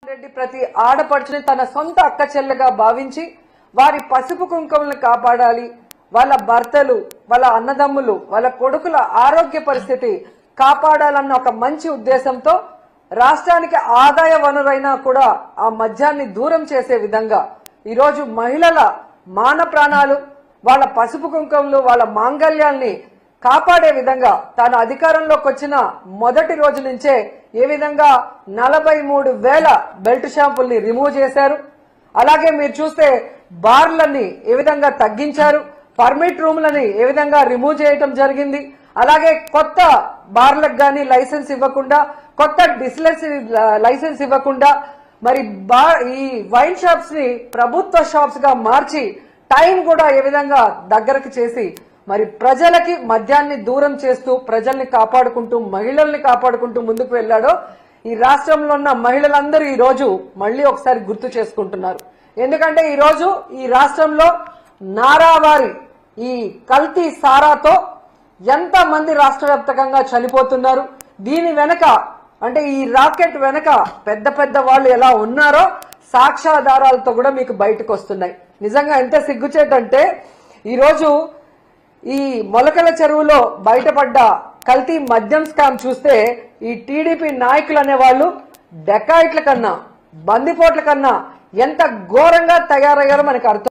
రెడ్డి ప్రతి ఆడపడుచుని తన సొంత అక్క చెల్లెగా భావించి వారి పసుపు కుంకుమలను కాపాడాలి, వాళ్ళ భర్తలు, వాళ్ళ అన్నదమ్ములు, వాళ్ళ కొడుకుల ఆరోగ్య పరిస్థితి కాపాడాలన్న ఒక మంచి ఉద్దేశంతో రాష్ట్రానికి ఆదాయ వనరైనా కూడా ఆ మద్యాన్ని దూరం చేసే విధంగా ఈరోజు మహిళల మాన ప్రాణాలు, వాళ్ళ పసుపు కుంకుమలు, వాళ్ళ మాంగళ్యాల్ని కాపాడే విధంగా తాను అధికారంలోకి వచ్చిన మొదటి రోజు నుంచే ఏ విధంగా 43,000 బెల్ట్ షాంపుల్ని రిమూవ్ చేశారు. అలాగే మీరు చూస్తే బార్లని ఏ విధంగా తగ్గించారు, పర్మిట్ రూమ్లని ఏ విధంగా రిమూవ్ చేయడం జరిగింది. అలాగే కొత్త బార్లకు గానీ లైసెన్స్ ఇవ్వకుండా, కొత్త డిస్టిలరీ లైసెన్స్ ఇవ్వకుండా మరి ఈ వైన్ షాప్స్ ని ప్రభుత్వ షాప్స్ గా మార్చి టైం కూడా ఏ విధంగా దగ్గరకు చేసి మరి ప్రజలకి మద్యాన్ని దూరం చేస్తూ ప్రజల్ని కాపాడుకుంటూ మహిళల్ని కాపాడుకుంటూ ముందుకు వెళ్లాడో ఈ రాష్ట్రంలో ఉన్న మహిళలందరూ ఈ రోజు మళ్ళీ ఒకసారి గుర్తు చేసుకుంటున్నారు. ఎందుకంటే ఈ రోజు ఈ రాష్ట్రంలో నారావారి ఈ కల్తీ సారాతో ఎంత మంది రాష్ట్ర వ్యాప్తంగా చనిపోతున్నారు, దీని వెనక అంటే ఈ రాకెట్ వెనక పెద్ద పెద్ద వాళ్ళు ఎలా ఉన్నారో సాక్ష్యాధారాలతో కూడా మీకు బయటకు వస్తున్నాయి. నిజంగా ఎంత సిగ్గుచేటంటే ఈరోజు ఈ మొలకల చెరువులో బయటపడ్డ కల్తీ మద్యం స్కామ్ చూస్తే ఈ టీడీపీ నాయకులు అనేవాళ్ళు డెకాయిట్ల కన్నా బందిపోట్ల కన్నా ఎంత ఘోరంగా తయారయ్యారో మనకు అర్థం.